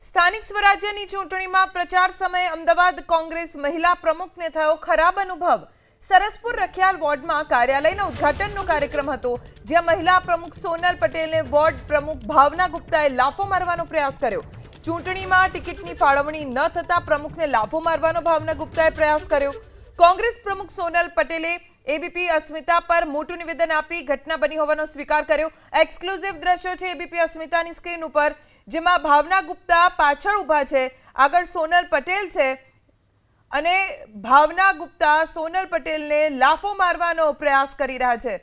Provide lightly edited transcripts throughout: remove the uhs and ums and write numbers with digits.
સ્થાનિક સ્વરાજ્યની ચૂંટણીમાં પ્રચાર સમયે અમદાવાદ કોંગ્રેસ મહિલા પ્રમુખને થયો ખરાબ અનુભવ। સરસપુર રખિયાલ વોર્ડમાં કાર્યાલયના ઉદ્ઘાટનનો કાર્યક્રમ હતો, જ્યાં મહિલા પ્રમુખ સોનલ પટેલને વોર્ડ પ્રમુખ ભાવના ગુપ્તાએ લાફો મારવાનો પ્રયાસ કર્યો। ચૂંટણીમાં ટિકિટની ફાળવણી ન થતા પ્રમુખને લાફો મારવાનો ભાવના ગુપ્તાએ પ્રયાસ કર્યો। કોંગ્રેસ પ્રમુખ સોનલ પટેલે એબીપી અસ્મિતા પર મોટું નિવેદન આપી ઘટના બની હોવાનો સ્વીકાર કર્યો। એક્સક્લુઝિવ દ્રશ્યો છે એબીપી અસ્મિતાની સ્ક્રીન ઉપર, જેમાં ભાવના ગુપ્તા પાછળ ઊભા છે, આગળ સોનલ પટેલ છે અને ભાવના ગુપ્તા સોનલ પટેલને લાફો મારવાનો પ્રયાસ કરી રહ્યા છે।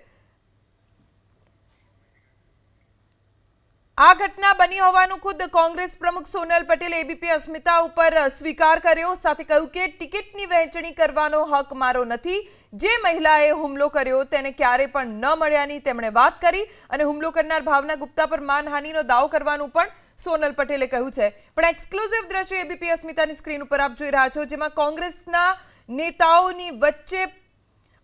આ ઘટના બની હોવાનું ખુદ કોંગ્રેસ પ્રમુખ સોનલ પટેલે એબીપી અસ્મિતા ઉપર સ્વીકાર કર્યો, સાથે કહ્યું કે ટિકિટની વહેંચણી કરવાનો હક મારો નથી। જે મહિલાએ હુમલો કર્યો તેને ક્યારે પણ ન મળ્યાની તેમણે વાત કરી અને હુમલો કરનાર ભાવના ગુપ્તા પર માનહાનિનો દાવો કરવાનું પણ સોનલ પટેલે કહ્યું છે। પણ એક્સક્લુઝિવ દ્રશ્ય એબીપી અસ્મિતાની સ્ક્રીન ઉપર આપ જોઈ રહ્યા છો, જેમાં કોંગ્રેસના નેતાઓની વચ્ચે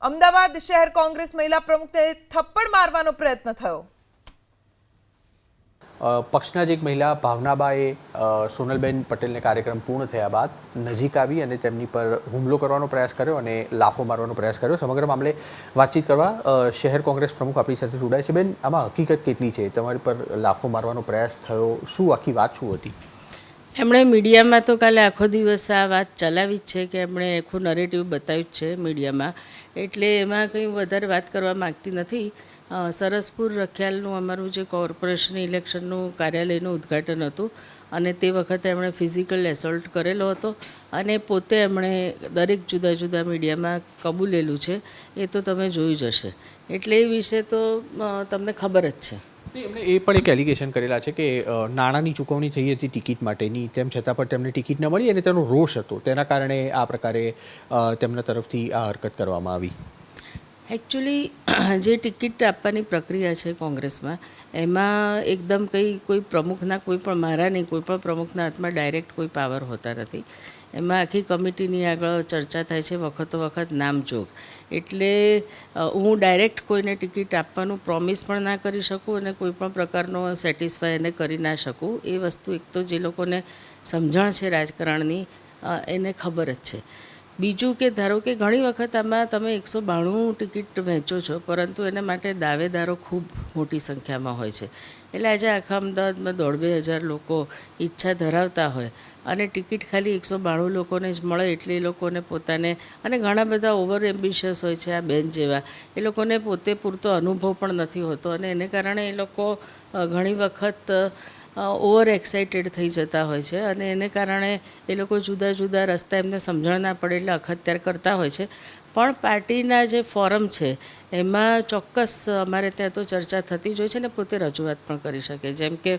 અમદાવાદ શહેર કોંગ્રેસ મહિલા પ્રમુખને થપ્પડ મારવાનો પ્રયત્ન થયો। પક્ષના જ એક મહિલા ભાવનાબાએ સોનલબેન પટેલને કાર્યક્રમ પૂર્ણ થયા બાદ નજીક આવી અને તેમની પર હુમલો કરવાનો પ્રયાસ કર્યો અને લાફો મારવાનો પ્રયાસ કર્યો। સમગ્ર મામલે વાતચીત કરવા શહેર કોંગ્રેસ પ્રમુખ આપણી સાથે જોડાય છે। બેન, આમાં હકીકત કેટલી છે? તમારી પર લાફો મારવાનો પ્રયાસ થયો, શું આખી વાત શું હતી? એમણે મીડિયામાં તો કાલે આખો દિવસ આ વાત ચલાવી જ છે કે એમણે આખું નરેટિવ બતાવ્યું જ છે મીડિયામાં, એટલે એમાં કંઈ વધારે વાત કરવા માગતી નથી। સરસપુર રખિયાલનું અમારું જે કોર્પોરેશન ઇલેક્શનનું કાર્યાલયનું ઉદ્ઘાટન હતું અને તે વખતે એમણે ફિઝિકલ એસોલ્ટ કરેલો હતો અને પોતે એમણે દરેક જુદા જુદા મીડિયામાં કબૂલેલું છે, એ તો તમે જોયું જ હશે, એટલે એ વિશે તો તમને ખબર જ છે। એમણે એ પણ એક એલિગેશન કરેલા છે કે નાણાંની ચૂકવણી થઈ હતી ટિકિટ માટેની, તેમ છતાં પણ તેમને ટિકિટ ન મળી અને તેનો રોષ હતો, તેના કારણે આ પ્રકારે તેમના તરફથી આ હરકત કરવામાં આવી। એકચ્યુઅલી જે ટિકિટ આપવાની પ્રક્રિયા છે કોંગ્રેસમાં, એમાં એકદમ કોઈ પ્રમુખના કોઈ પણ મારા નહીં, કોઈ પણ પ્રમુખના હાથમાં ડાયરેક્ટ કોઈ પાવર હોતા નથી। એમાં આખી કમિટીની આગળ ચર્ચા થાય છે વખતો વખત નામજોગ, એટલે હું ડાયરેક્ટ કોઈને ટિકિટ આપવાનું પ્રોમિસ પણ ના કરી શકું અને કોઈ પણ પ્રકારનો સેટિસ્ફાય એને કરી ના શકું। એ વસ્તુ એક તો જે લોકોને સમજણ છે રાજકારણની એને ખબર જ છે। બીજું કે ધારો કે ઘણી વખત આમાં તમે 192 ટિકિટ વહેંચો છો, પરંતુ એના માટે દાવેદારો ખૂબ મોટી સંખ્યામાં હોય છે, એટલે આજે આખા અમદાવાદમાં 1,500 લોકો ઈચ્છા ધરાવતા હોય અને ટિકિટ ખાલી 192 લોકોને જ મળે, એટલે એ લોકોને પોતાને, અને ઘણા બધા ઓવર એમ્બિશિયસ હોય છે આ બેન જેવા, એ લોકોને પોતે પૂરતો અનુભવ પણ નથી હોતો અને એને કારણે એ લોકો ઘણી વખત ઓવર એક્સાઇટેડ થઈ જતા હોય છે અને એને કારણે એ લોકો જુદા જુદા રસ્તા એમને સમજણ ના પડે એટલે અખત્યાર કરતા હોય છે। પણ પાર્ટીના જે ફોરમ છે એમાં ચોક્કસ અમારે ત્યાં તો ચર્ચા થતી જ હોય છે ને પોતે રજૂઆત પણ કરી શકે, જેમ કે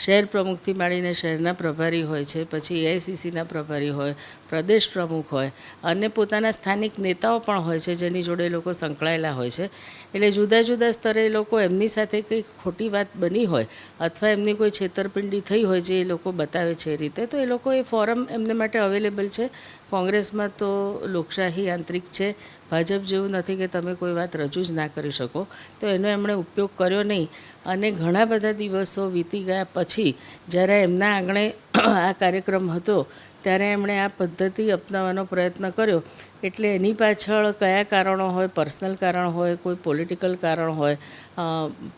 શહેર પ્રમુખથી માંડીને શહેરના પ્રભારી હોય છે, પછી એઆઈસીસીના પ્રભારી હોય, પ્રદેશ પ્રમુખ હોય અને પોતાના સ્થાનિક નેતાઓ પણ હોય છે જેની જોડે એ લોકો સંકળાયેલા હોય છે, એટલે જુદા જુદા સ્તરે એ લોકો એમની સાથે કંઈક ખોટી વાત બની હોય અથવા એમની કોઈ છેતરપિંડી થઈ હોય જે એ લોકો બતાવે છે એ રીતે, તો એ લોકો એ ફોરમ એમને માટે અવેલેબલ છે। કોંગ્રેસમાં તો લોકશાહી આંતરિક છે, ભાજપ જેવું નથી કે તમે કોઈ વાત રજૂ જ ના કરી શકો, તો એનો એમણે ઉપયોગ કર્યો નહીં અને ઘણા બધા દિવસો વીતી ગયા પછી જ્યારે એમના આંગણે આ કાર્યક્રમ હતો ત્યારે એમણે આ પદ્ધતિ અપનાવવાનો પ્રયત્ન કર્યો, એટલે એની પાછળ કયા કારણો હોય, પર્સનલ કારણ હોય, કોઈ પોલિટિકલ કારણ હોય,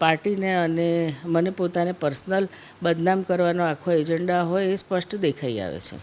પાર્ટીને અને મને પોતાને પર્સનલ બદનામ કરવાનો આખો એજન્ડા હોય, એ સ્પષ્ટ દેખાઈ આવે છે।